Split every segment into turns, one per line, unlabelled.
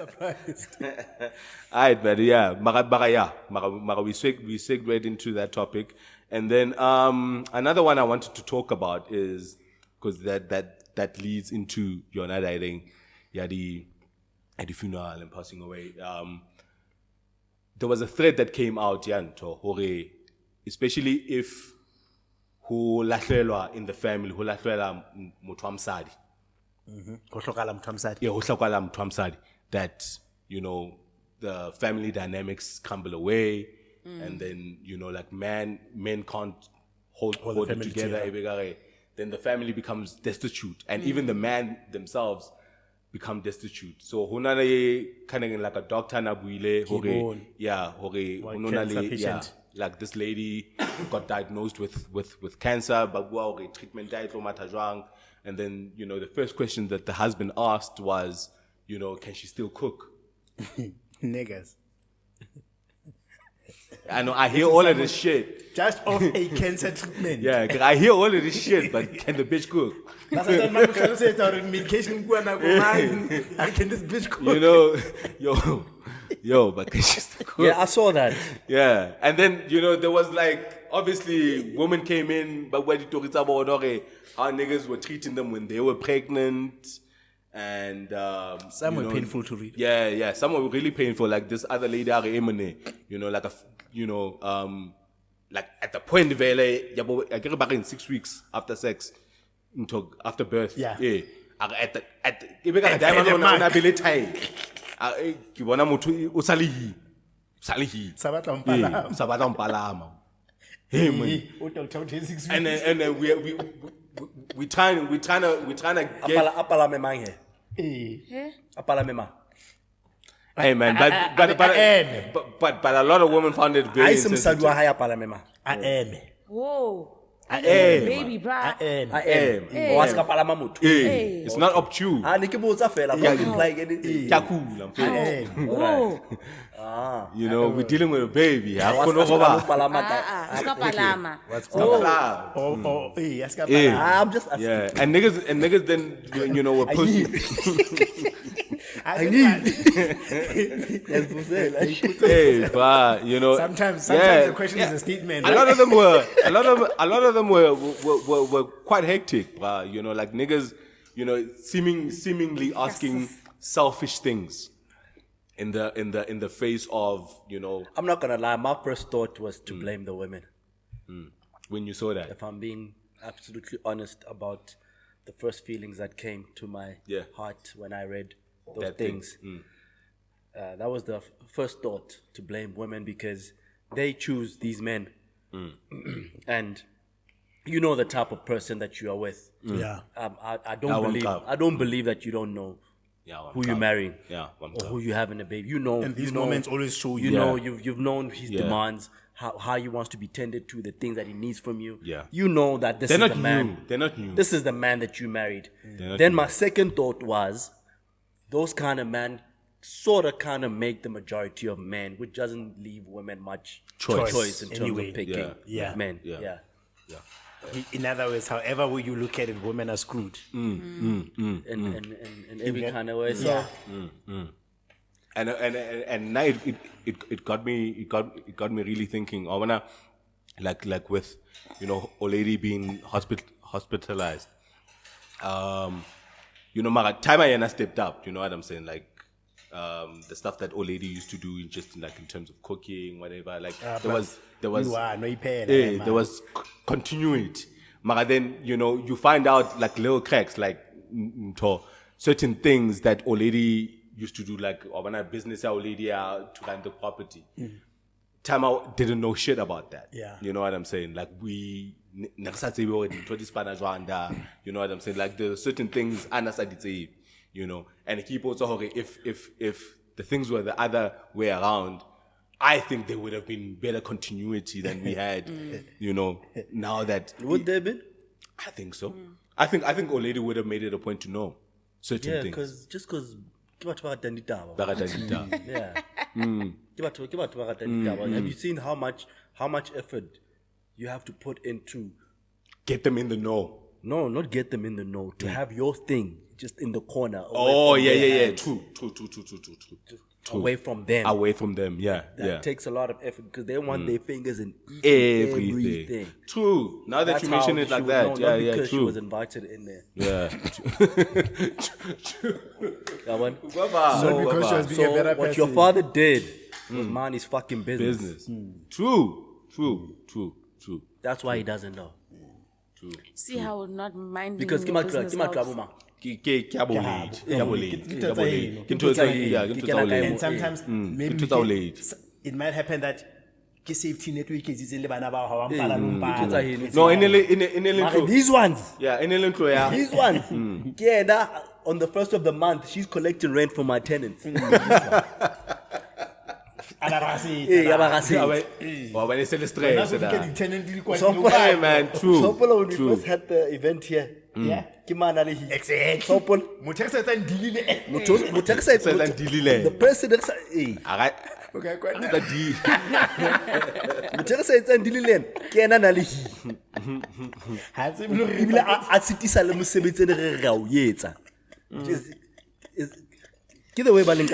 surprised.
Alright, but yeah, we segued into that topic, and then another one I wanted to talk about is because that leads into your night hiding, at the funeral and passing away. There was a thread that came out, especially if who lahlelwa in the family, who lahlelwa motho wa mosadi. Yeah, who hlokahala motho wa mosadi. That, the family dynamics crumble away, and then, like men can't hold it together. Then the family becomes destitute, and even the man themselves become destitute. So hunale kind of like a doctor na buile like this lady got diagnosed with cancer, but treatment diet and then the first question that the husband asked was, can she still cook?
Niggas.
I know, I hear all of this shit.
Just off a cancer treatment.
Yeah, I hear all of this shit, but can the bitch cook?
That's what I'm trying to say. Medication, can this bitch cook?
But can she still cook?
Yeah, I saw that.
Yeah, and then, there was like, obviously, women came in, but when you talk about how niggas were treating them when they were pregnant, and
some were painful to read.
Yeah, some were really painful. Like this other lady, like at the point where I get back in 6 weeks after sex, after birth.
Yeah.
At the and then we trying to get hey man, but a lot of women found it very insensitive.
Whoa.
I am.
Baby, bra.
It's not up to you. We're dealing with a baby.
Palama.
I'm just asking.
Yeah, and niggas then were posting. Hey, but
sometimes the question is a statement.
A lot of them were quite hectic, but like niggas, seemingly asking selfish things in the face of
I'm not gonna lie, my first thought was to blame the women.
When you saw that,
if I'm being absolutely honest about the first feelings that came to my heart when I read those things. That was the first thought, to blame women, because they choose these men. And the type of person that you are with. I don't believe that you don't know who you're marrying or who you're having a baby.
And these moments always show you.
You've known his demands, how he wants to be tended to, the things that he needs from you.
Yeah.
You know that this is the man.
They're not new.
This is the man that you married. Then my second thought was, those kind of men sort of kind of make the majority of men, which doesn't leave women much choice in terms of picking men. Yeah.
In other words, however way you look at it, women are screwed.
In every kind of way. So.
And now it got me really thinking. I wanna like with old lady being hospitalized. Time I stepped up, you know what I'm saying? Like, the stuff that old lady used to do just in terms of cooking, whatever. Like, there was continuity. But then, you find out like little cracks, like, certain things that old lady used to do, like, business old lady to run the property. Time I didn't know shit about that.
Yeah.
You know what I'm saying? Like, you know what I'm saying? Like, there are certain things and keep also if the things were the other way around, I think there would have been better continuity than we had. Now that
would there be?
I think so. I think old lady would have made it a point to know certain things.
Because have you seen how much effort you have to put into
get them in the know?
No, not get them in the know. To have your thing just in the corner.
Oh, yeah. True.
Away from them.
Away from them, yeah.
That takes a lot of effort because they want their fingers in
Everything. True. Now that
That's
you mention it like that,
because
true.
she was invited in there.
Yeah.
That one.
Not because she was being a better
what
person.
your father did was mind his fucking business.
True.
That's why he doesn't know.
See, I would not mind
Because
your business out.
And sometimes maybe it might happen that ke safety network is le bana ba ha wa mpala lumpala.
No, in
These ones.
yeah, in yeah.
These ones. Yeah, on the 1st of the month, she's collecting rent from my tenants.
When it's in the stress, hey man, true.
When we first had the event here,
Exactly.
the person that's
Okay, quite.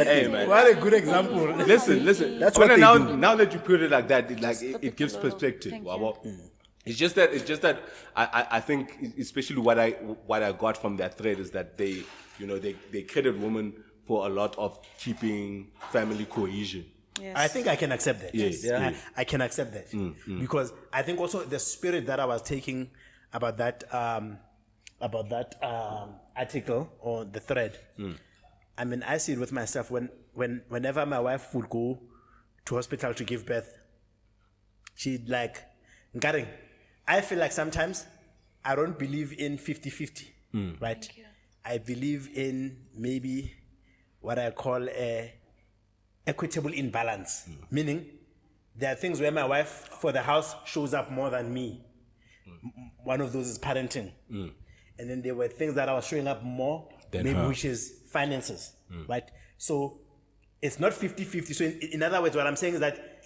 Hey man.
What a good example.
Listen.
That's what they
now,
do.
now that you put it like that, it gives perspective.
Thank
Wow.
you.
It's just that I think especially what I got from that thread is that they credit women for a lot of keeping family cohesion.
Yes.
I think I can accept that.
Yes.
Yeah. I can accept that. Because I think also the spirit that I was taking about that article or the thread. I mean, I see it with myself whenever my wife would go to hospital to give birth, she'd like, Nkaring, I feel like sometimes I don't believe in 50-50, right? I believe in maybe what I call a equitable imbalance, meaning there are things where my wife for the house shows up more than me. One of those is parenting. And then there were things that I was showing up more, maybe which is finances, right? So it's not 50-50. So in other words, what I'm saying is that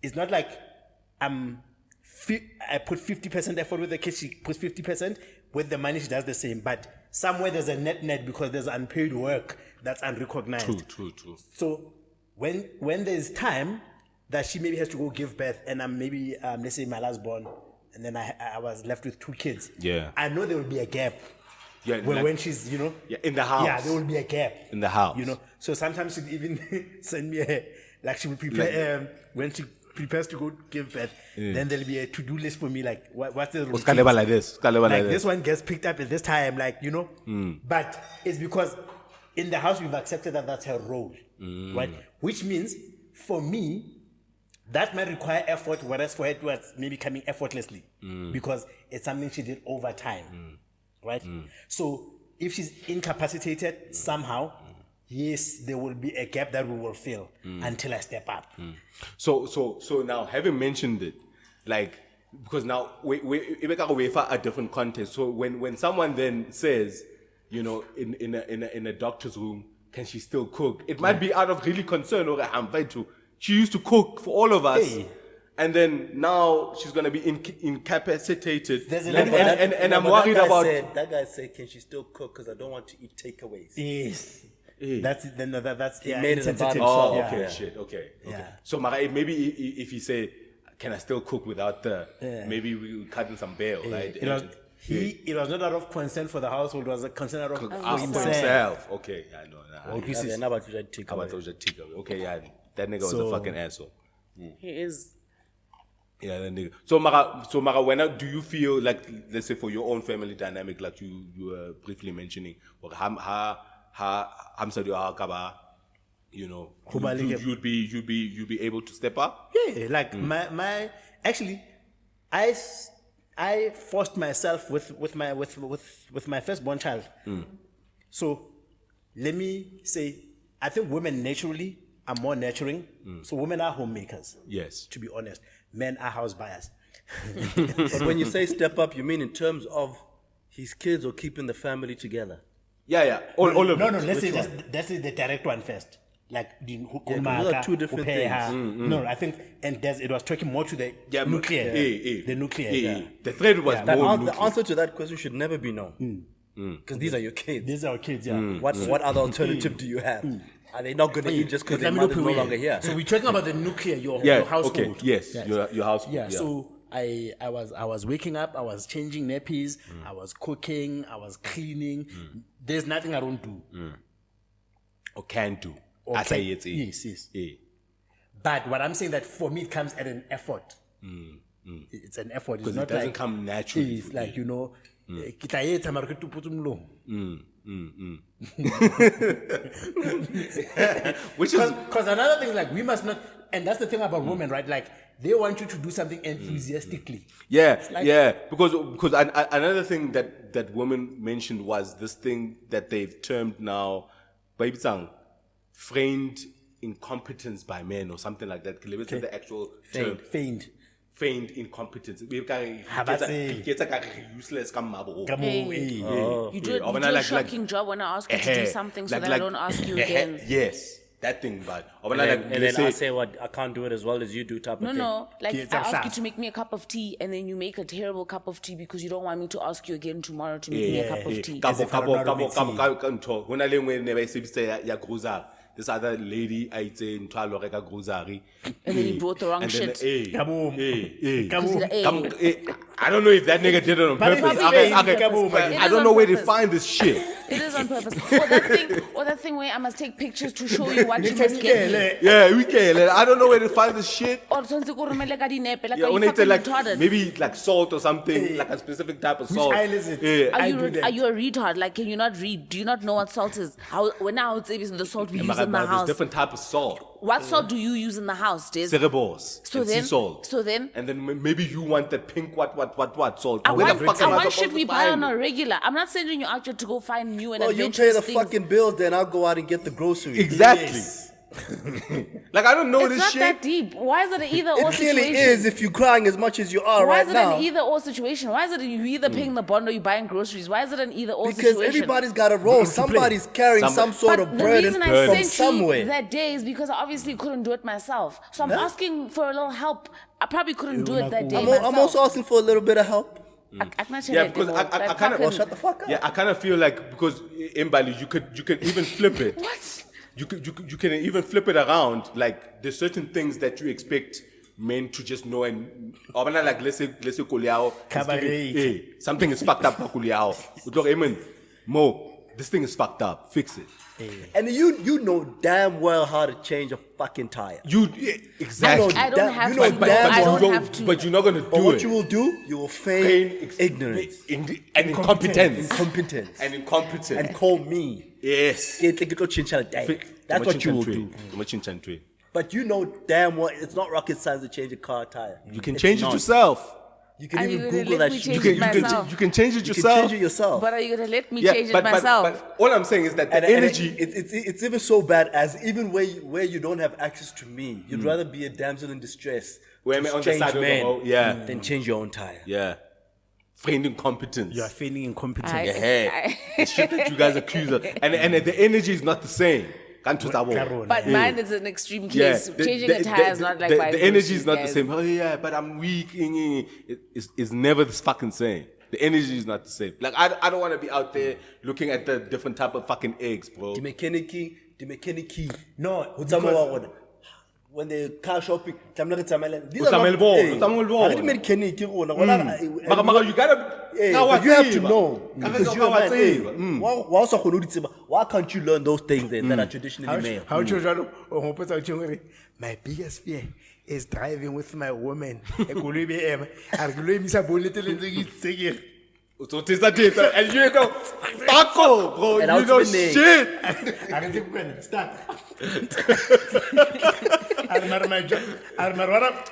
it's not like I put 50% effort with the kids, she puts 50%, with the money she does the same. But somewhere there's a net because there's unpaid work that's unrecognized.
True.
So when there's time that she maybe has to go give birth and I'm maybe, let's say my last born, and then I was left with 2 kids.
Yeah.
I know there will be a gap.
Yeah,
when she's,
in the house.
Yeah, there will be a gap.
In the house.
So sometimes she'd even send me she will prepare, when she prepares to go give birth, then there'll be a to-do list for me, like, what's the routine?
Like this.
This one gets picked up at this time, but it's because in the house we've accepted that that's her role, right? Which means, for me, that might require effort, whereas for her it was maybe coming effortlessly, because it's something she did over time, right? So if she's incapacitated somehow, yes, there will be a gap that we will fill until I step up.
So now, having mentioned it, because now we for a different context. So when someone then says, in a doctor's room, can she still cook? It might be out of really concern or she used to cook for all of us. And then now she's going to be incapacitated. And I'm worried about...
That guy said, can she still cook? Because I don't want to eat takeaways.
Yes.
Hey.
That's
made it about
insensitive.
himself.
Okay.
Yeah.
So maybe if he say, can I still cook without maybe we cut in some bail, right?
It was not out of concern for the household, it was a concern out of
for
himself.
himself. Okay, I know. Okay, yeah. That nigga was a fucking asshole.
He is.
Yeah, that nigga. So Mara, when do you feel like, let's say for your own family dynamic, like you were briefly mentioning, you'd be able to step up?
Yeah, like my actually, I forced myself with my firstborn child. So let me say, I think women naturally are more nurturing. So women are homemakers.
Yes.
To be honest, men are house buyers.
But when you say step up, you mean in terms of his kids or keeping the family together?
Yeah. All of it.
No. Let's say that's the direct one first. Like
those are two different things.
No, I think, and it was talking more to the nuclear. The nuclear.
The thread was more nuclear.
The answer to that question should never be no. Because these are your kids.
These are our kids, yeah.
What other alternative do you have? Are they not going to eat just because their
Let me
mother's
look
no
away.
longer here?
So we're talking about the nuclear, your
Yeah.
household.
Okay. Yes. Your household.
Yeah, so I was waking up, I was changing nappies, I was cooking, I was cleaning. There's nothing I don't do.
Or can do.
Or
As
can-
I yes.
yes. But what I'm saying that for me it comes at an effort. It's an effort. It's
Because
not
it doesn't
like,
come naturally.
It's like, you know, ke tla etsa mara ke tuputse molomo.
Which is
Because another thing, like, we must not, and that's the thing about women, right? Like, they want you to do something enthusiastically.
because another thing that women mentioned was this thing that they've termed now, baby sang, feigned incompetence by men or something like that. Let's say the actual term. Feigned incompetence. Useless
You do a shocking job when I ask you to do something so that I don't ask you again.
Yes, that thing, but
And then I say what I can't do it as well as you do type of thing.
No, like
Kids
I
are
ask you
sharp.
to make me a cup of tea and then you make a terrible cup of tea because you don't want me to ask you again tomorrow to make me a cup of tea.
This other lady, I say, grocery.
And then he brought the wrong shit.
I don't know if that nigga did it on purpose. I don't know where to find this shit.
It is on purpose. Or that thing where I must take pictures to show you what you must get me.
Yeah, we can. I don't know where to find this shit.
Or tshwantse ko romele ka dinepe, like
Yeah,
are you
when it's
fucking
like
retarded?
maybe like salt or something, like a specific type of salt.
island is it?
Yeah.
Are you a retard? Like, can you not read? Do you not know what salt is? When I would say this is the salt we use in the
There's
house.
different type of salt.
What salt do you use in the house, Des?
Cerebos.
So
and
then-
sea salt.
so then-
And then maybe you want that pink what salt.
I
Where the
want,
fuck am I
shit
supposed
we
to
buy
find
on
it?
a regular. I'm not sending you out here to go find new and
Well, you
adventurous
pay the
things.
fucking bills, then I'll go out and get the groceries.
Exactly. Like I don't know
It's
this
not
shit.
that deep. Why is it an either or
It clearly
situation?
is if you're crying as much as you are
Why
right
is it
now.
an either or situation? Why is it you either paying the bond or you buying groceries? Why is it an either or
Because
situation?
everybody's got a role. Somebody's carrying some sort
But
of
the
burden
reason I
from
sent
somewhere.
you that day is because I obviously couldn't do it myself. So I'm asking for a little help. I probably couldn't do it that day myself.
I'm also asking for a little bit of help.
Yeah, because I kind of
Shut the fuck up.
Yeah, I kind of feel like because in Bali you could even flip it.
What?
You can even flip it around. Like there's certain things that you expect men to just know and or like let's say Kuliao something is fucked up Kuliao. Mo, this thing is fucked up. Fix it.
And you know damn well how to change a fucking tire.
Exactly.
I don't have
you know
to.
damn
I
well.
don't have to.
But you're not gonna do
But what
it.
you will do, you will feign ignorance
and incompetence.
incompetence,
And incompetence.
and call me.
Yes.
That's what you will do. But you know damn well it's not rocket science to change a car tire.
You can
It's
change it
not.
yourself.
You can
Are
even
you gonna
Google
let
that
me
shit.
change
You
it
can,
myself?
You can change it
you can
yourself.
change it yourself.
But are you gonna let me change it
but
myself?
But all I'm saying is that the
And
energy.
it's even so bad as even where you don't have access to me, you'd rather be a damsel in distress
Where
to
I'm on the
strange
side of the
men
road, yeah.
than change your own tire.
Yeah. Feign incompetence.
You are feeling incompetent.
The shit that you guys accuse of. And the energy is not the same.
But mine is an extreme
Yeah,
case. Changing a tire is not like buying
the energy is
groceries,
not the
guys.
same. Oh yeah, but I'm weak. It's never the fucking same. The energy is not the same. Like I don't want to be out there looking at the different type of fucking eggs, bro.
The mechanic.
No,
Because when they car shopping, these are not
Utsamaela bo, utsamaela bo.
I didn't mechanic.
Mara, you gotta.
But you have to know.
Ka
Because
ga
you're a
wa
man,
tseba.
why can't you learn those things that are traditionally male?
How to my biggest fear is driving with my woman.
Utsotesa, and you know, Paco, bro,
And
you know
ultimately-
shit.
Start.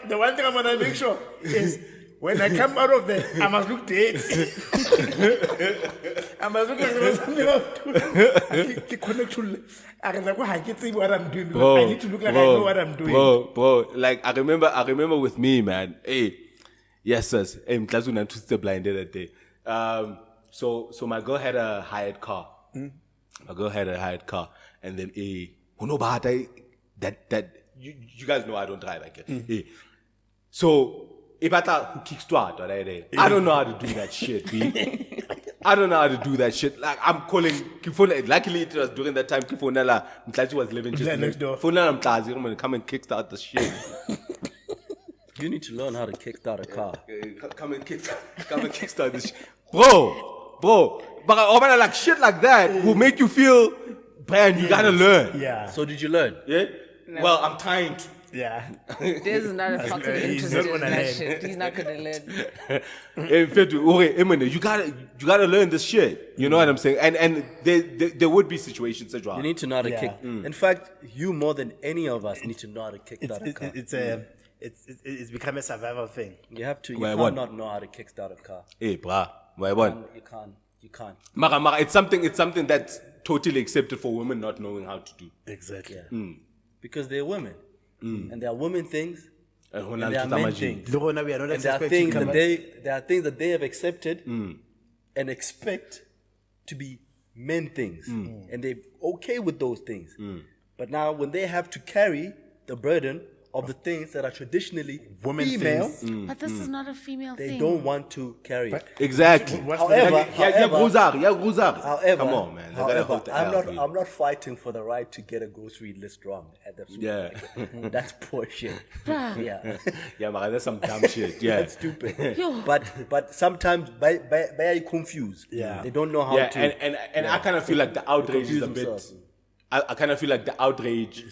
The one thing I'm gonna make sure is when I come out of there, I must look dead. I must look like something I connect to. I can see what I'm doing because I need to look like I know what I'm doing.
Bro, like I remember with me, man. Hey, yes, sir. Hey, Mtlazuna and Twisted Blind that day. So my girl had a hired car. My girl had a hired car, and then who know about that you guys know I don't drive, I guess. So if I thought who kickstart or that, I don't know how to do that shit. B. I don't know how to do that shit. Like I'm calling Kifuna. Luckily, it was during that time Kifunela Mtlazi was living just next door. Funela Mtlazi, I'm gonna come and kickstart the shit.
You need to learn how to kickstart a car.
Come and kickstart this shit. Bro. But like shit like that will make you feel, man, you gotta learn.
Yeah.
So did you learn?
Yeah?
No.
Well, I'm trying to.
Yeah.
This is not a fucking
He's
interested
not
in
gonna
that
learn.
shit. He's not gonna learn.
You gotta learn this shit. You know what I'm saying? And there would be situations as well.
You need to know how to kick. In fact, you more than any of us need to know how to kickstart a car.
It's become a survival thing.
You have to. You
Why,
can't
what?
not know how to kickstart a car.
Hey, brah. Why what?
You can't.
Mara, it's something that's totally accepted for women not knowing how to do.
Exactly.
Because they're women. And there are women things.
And
And there are men things.
We are not
And there are
expecting
things
come
that
back.
there are things that they have accepted and expect to be men things. And they're okay with those things. But now when they have to carry the burden of the things that are traditionally
Women
female,
things.
But this is not a female
they
thing.
don't want to carry it.
Exactly.
However,
Come on, man. They gotta hold the L, dude.
I'm not fighting for the right to get a grocery list wrong at the supermarket. That's poor shit. Yeah.
Yeah, man, that's some dumb shit. Yeah.
That's stupid.
Yo.
But sometimes they confused.
Yeah.
They don't know how
Yeah,
to.
and I kind of feel like the outrage is a bit.
themselves.
I kind of feel like the outrage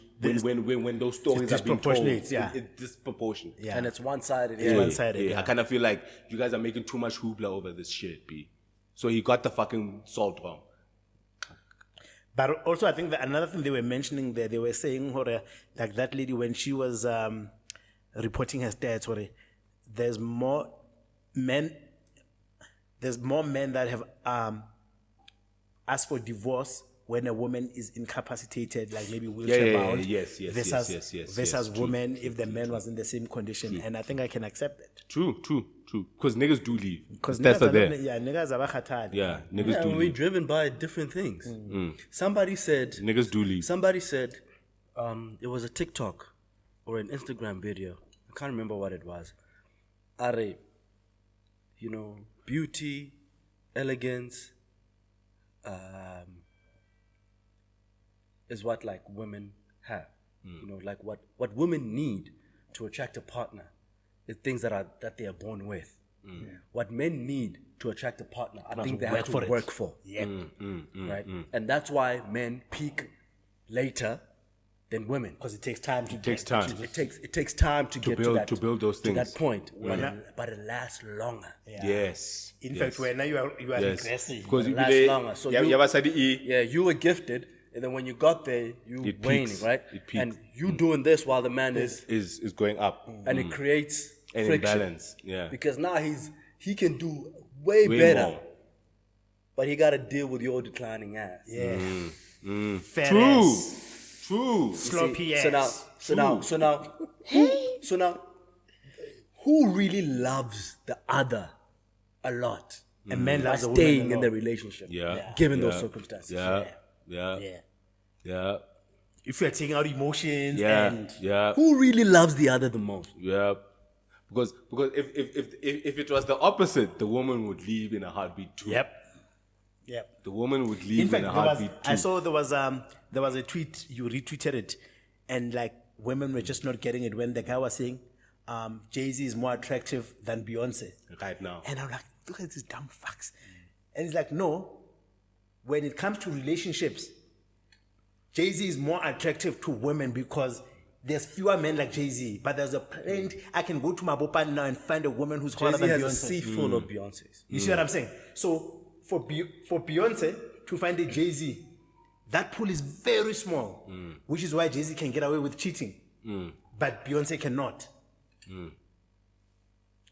when those stories are being told,
disproportionate, yeah.
it's disproportionate.
Yeah.
And it's one-sided.
It's one-sided.
Yeah.
Yeah.
I kind of feel like you guys are making too much hoopla over this shit, B. So he got the fucking salt wrong.
But also, I think that another thing they were mentioning there, they were saying, like that lady, when she was reporting her stats, there's more men that have asked for divorce when a woman is incapacitated, like maybe wheelchair bound.
Yes,
versus women if the man was in the same condition. And I think I can accept that.
True. Because niggas do leave.
Because
That's
niggas are
there.
not- yeah, niggas are bakhatali.
Yeah, niggas do
We're
leave.
driven by different things. Somebody said,
Niggas do leave.
it was a TikTok or an Instagram video. I can't remember what it was. Are, beauty, elegance, is what like women have. Like what women need to attract a partner is things that they are born with. What men need to attract a partner, I think they have to work for.
Yeah.
Right? And that's why men peak later than women.
Because it takes time to
It takes time.
It takes time to get
build-
to that
to build those
to
things.
that point. But it lasts longer.
Yes.
In fact, when now you are
Yes.
regressing.
Because you
Lasts longer. So you-
you ever said E?
Yeah, you were gifted, and then when you got there, you
It
waning,
peaks.
right?
It peaks.
And you doing this while the man is,
Is going up.
and it creates
An
friction.
imbalance. Yeah.
Because now he can do way better,
more.
but he got to deal with your declining ass.
Yeah. Fair
True.
ass.
True.
Sloppy ass.
So now, who really loves the other a lot?
A man
By
loves a woman
staying
a
in
lot.
the relationship,
Yeah.
given
Yeah.
those circumstances.
Yeah.
Yeah. If you're taking out emotions
Yeah.
and
Yeah.
Who really loves the other the most?
Yeah. Because if it was the opposite, the woman would leave in a heartbeat too.
Yep.
The woman would leave
In fact,
in a heartbeat too.
I saw there was a tweet, you retweeted it, and like women were just not getting it when the guy was saying Jay-Z is more attractive than Beyonce.
Right now.
And I'm like, look at these dumb fucks. And it's like, no, when it comes to relationships, Jay-Z is more attractive to women because there's fewer men like Jay-Z, but there's a plenty. I can go to my Bopan now and find a woman who's hotter
Jay-Z
than
has
Beyonce.
a sea full of Beyoncés.
You see what I'm saying? So for Beyonce to find a Jay-Z, that pool is very small, which is why Jay-Z can get away with cheating, but Beyonce cannot.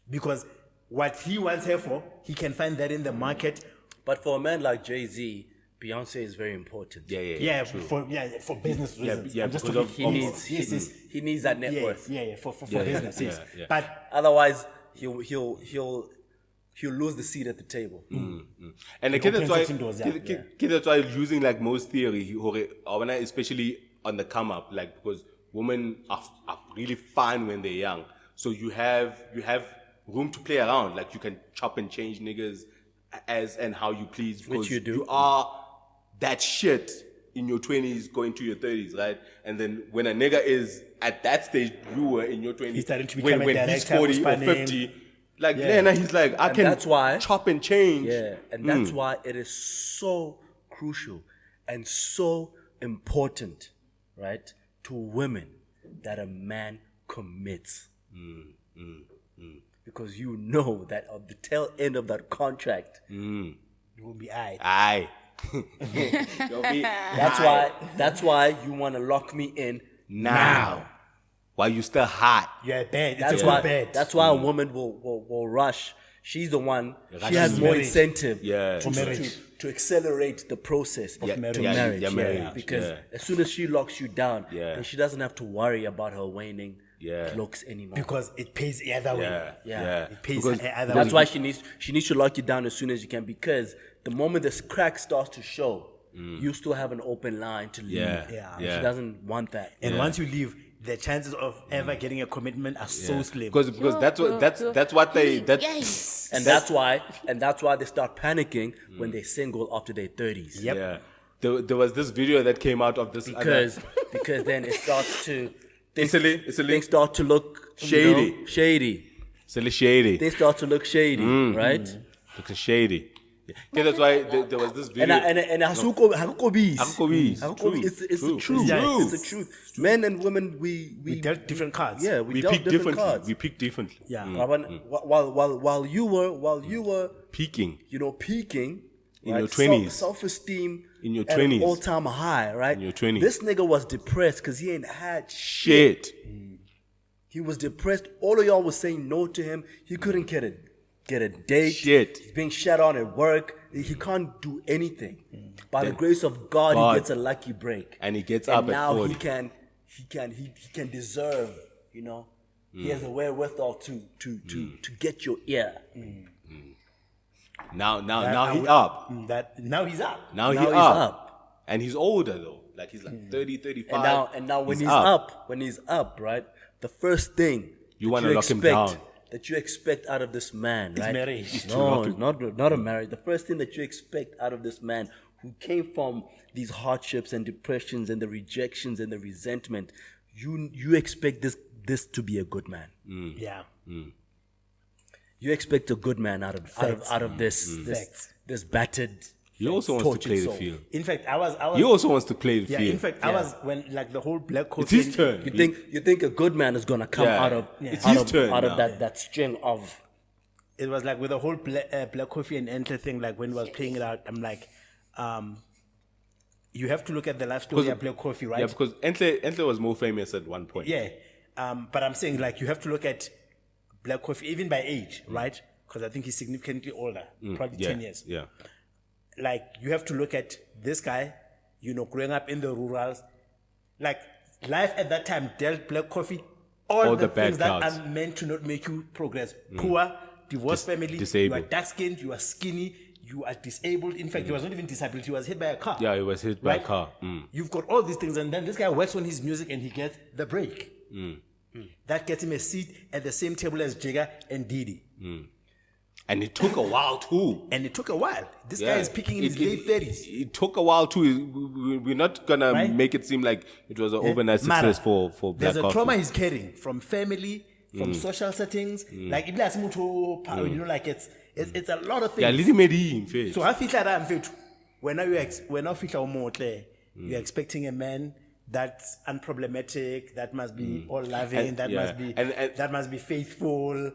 Because what he wants her for, he can find that in the market.
But for a man like Jay-Z, Beyonce is very important.
Yeah, for business reasons.
yeah,
I'm just
because
talking-
of-
yes, yes.
He needs that net
Yeah,
worth.
for business, yes.
yeah.
But
Otherwise, he'll lose the seat at the table.
And again, that's why,
opens indoors, yeah.
that's why using like most theory, especially on the come up, like because women are really fine when they're young. So you have room to play around. Like you can chop and change niggas as and how you please, because
Which you do.
you are that shit in your 20s going to your 30s, right? And then when a nigga is at that stage, you were in your 20s.
He's starting to
when
become a
he's
director,
40 or
spanning.
50, like then he's like, I can
that's why-
chop and change.
Yeah, and that's why it is so crucial and so important, right, to women that a man commits. Because you know that at the tail end of that contract,
You will be aight.
Aye.
that's why you want to lock me in
Now. While you still hot.
You're bad. It's
That's
a
why.
good bed.
That's why a woman will rush. She's the one. She has
to
more
marriage.
incentive
Yeah.
For marriage.
to accelerate the process of
marriage.
to
Yeah,
marriage.
yeah, marriage,
Because
yeah.
as soon as she locks you down,
Yeah.
then she doesn't have to worry about her waning
Yeah.
looks anymore.
Because it pays either way.
Yeah.
Yeah.
It pays
Because
either
That's
way.
why she needs to lock you down as soon as you can, because the moment this crack starts to show, you still have an open line to leave.
Yeah.
Yeah.
And she doesn't want that.
And once you leave, the chances of ever getting a commitment are so slim.
Because that's what they
Yes.
And that's why they start panicking when they're single after their 30s.
Yep.
Yeah. There was this video that came out of this
Because then it starts to
It's a
things start to look
Shady.
shady.
It's a little shady.
They start to look shady, right?
Looks shady. Yeah. Okay, that's why there was this video.
And hakukho bees.
Hakukho bees.
Hakukho bees. It's the
True.
truth.
True.
It's the truth. Men and women, we
dealt different cards.
yeah,
we
dealt
pick
different
differently.
cards.
We pick differently.
Yeah.
While you were
Peaking.
peaking
In
right,
your 20s.
self-esteem
In your
at
20s.
an all-time high, right?
In your 20s.
This nigga was depressed because he ain't had
Shit.
He was depressed. All of y'all was saying no to him. He couldn't get a date.
Shit.
He's being shut on at work. He can't do anything. By the grace of God, he gets a lucky break.
And he gets
And
up at
now
40.
he can deserve, he has a wherewithal to get your ear.
Now he up.
Now he's up.
Now he
Now he's
up.
up.
And he's older though. Like he's like 30, 35.
And now when he's up, right? The first thing
You
that
wanna lock him
expect-
down.
that you expect out of this man, right?
marriage.
No, it's not a marriage. The first thing that you expect out of this man who came from these hardships and depressions and the rejections and the resentment, you expect this to be a good man.
Yeah.
You expect a good man out of this battered.
He also wants to
tortured
play the
soul.
field.
In fact, I was.
He also wants to play the
Yeah.
field.
In fact, I was when like the whole black coat.
It's his
thing-
turn.
You think a good man is gonna come
Yeah.
out of
It's
out
his
of,
turn
out of
now.
that string of
It was like with the whole black coffee and enter thing. Like when he was playing it out, I'm like, you have to look at the life story of black coffee, right?
Yeah, because Entle was more famous at one point.
Yeah. But I'm saying like you have to look at black coffee even by age, right? Because I think he's significantly older, probably
Yeah.
10 years.
Yeah.
Like you have to look at this guy, growing up in the rurals, like life at that time dealt black coffee all the
bad
things that
cards.
are meant to not make you progress. Poor, divorced family,
disabled.
you are dark skinned, you are skinny, you are disabled. In fact, he was not even disabled, he was hit by a car.
Yeah, he was hit by a
Right?
car.
You've got all these things, and then this guy works on his music and he gets the break. That gets him a seat at the same table as Jigga and Didi.
And it took a while too.
And it took a while. This guy is peaking in his late 30s.
It took a while too. We're not gonna
Right?
make it seem like it was an overnight
Mara,
success for Black
there's a
Coffee.
trauma he's carrying from family, from social settings. Like, like it's a lot of things.
Yeah, Lily made him face.
So I feel like I'm fit. When I feel more you're expecting a man that's unproblematic, that must be all loving,
And-
that
yeah.
must be
And-
that must be faithful.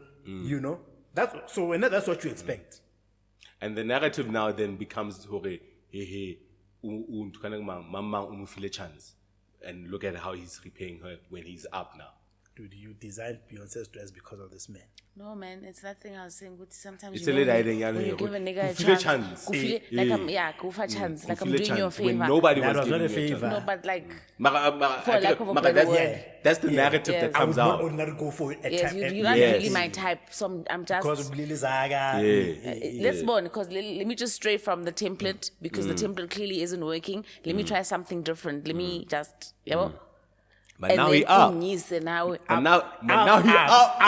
That's so when that's what you expect.
And the narrative now then becomes chance. And look at how he's repaying her when he's up now.
Dude, you designed Beyonce's dress because of this man.
No, man, it's that thing I was saying. Sometimes
It's
you
a
know,
little
when,
idea,
when you
yeah,
give a nigga a
feel a
chance,
chance.
go feel it,
Yeah.
go for a chance, like I'm
Feel a
doing you a
chance
favor.
when nobody
That
was
was not
giving
a
you a chance.
favor.
No, but like,
For
lack of a better word.
That's the narrative
Yes.
that
I would
comes
not
out.
ordinarily go for it.
yes, you're not
Yes.
really my type. So I'm just.
Because of Lily Zaga.
Let's go on, because let me just stray from the template, because the template clearly isn't working. Let me try something different. Let me just,
But now he up.
Now
And now he up.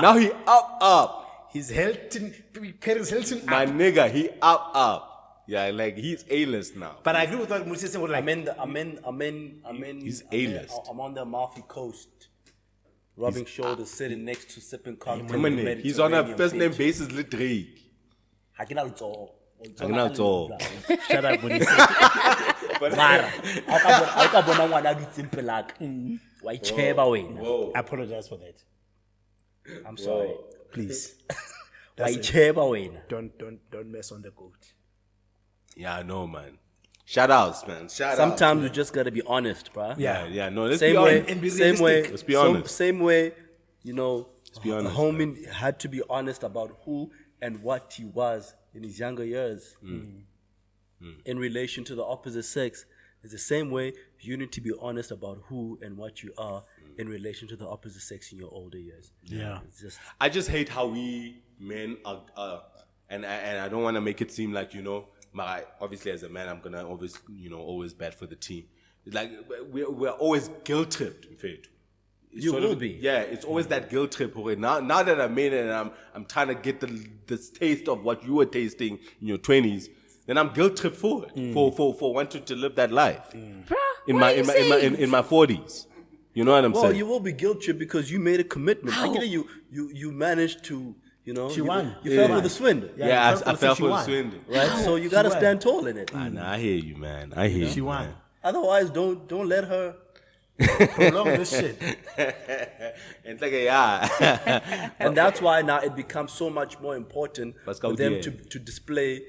Now he up.
He's Hilton, Paris Hilton.
My nigga, he up. Yeah, like he's A-list now.
But I agree with what Musi said. Like,
I'm in.
He's A-list.
I'm on the Amalfi Coast, rubbing shoulders, sitting next to sipping cocktails.
He's on a first name basis with Drake.
Shut up,
Musi. I apologize for that.
I'm sorry.
Please. Don't mess on the goat.
Yeah, I know, man. Shout outs, man.
Sometimes we just gotta be honest, bro.
Yeah. No, let's
Same
be
way.
honest.
And be
Same way.
realistic.
Let's be honest.
Same way. You know,
be honest,
homie had to be honest about who and what he was in his younger years. In relation to the opposite sex, it's the same way you need to be honest about who and what you are in relation to the opposite sex in your older years.
Yeah.
I just hate how we men are and I don't want to make it seem like, you know, obviously as a man, I'm gonna always bat for the team. It's like we're always guilt tripped. In fact,
You will be.
Yeah, it's always that guilt trip. Okay, now that I'm in it and I'm trying to get this taste of what you were tasting in your 20s, then I'm guilt tripped for it for wanting to live that life in my 40s. You know what I'm saying?
Well, you will be guilt tripped because you made a commitment. Actually, you managed to. You know,
She won.
You fell for the swindle.
Yeah, I fell for the swindle.
Right? So you got to stand tall in it.
I hear you, man. I hear you.
She won.
Man.
Otherwise, don't let her
Prolong this shit.
It's like
And that's why now it becomes so much more important for
Pascal
them
Dier.
to display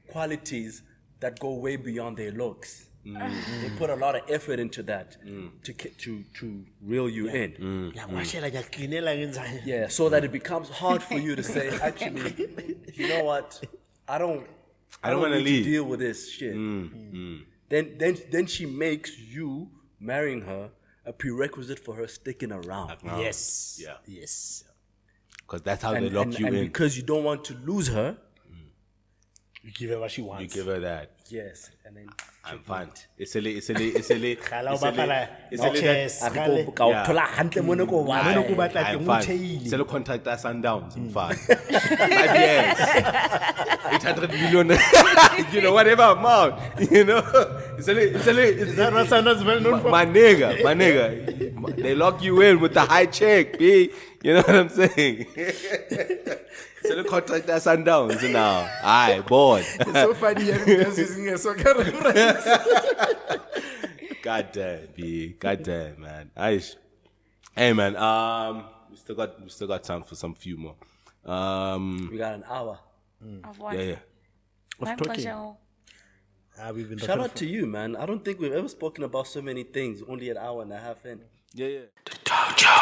qualities that go way beyond their looks. They put a lot of effort into that to reel you in. Yeah, so that it becomes hard for you to say, actually, you know what? I don't
want to
need
leave.
to deal with this shit. Then she makes you marrying her a prerequisite for her sticking around.
Yes.
Yeah.
Yes.
Because that's how they lock you in.
Because you don't want to lose her.
You give her what she wants.
You give her that.
Yes, and then
I'm fine. It's a contract us sundowns. I'm fine. 5 years. 800 million. You know, whatever amount. You know. Is
that what Sundowns is well known for?
My nigga. They lock you in with the high check, B. You know what I'm saying? So the contract us sundowns now. Aye, bored.
It's so funny hearing us using a soccer reference.
God damn, B. God damn, man. Hey, man. We still got time for some few more.
we got an hour.
Of what?
Yeah.
Of talking. We've been
Shout out to you, man. I don't think we've ever spoken about so many things. Only an hour and a half in.
Yeah.
Dojo.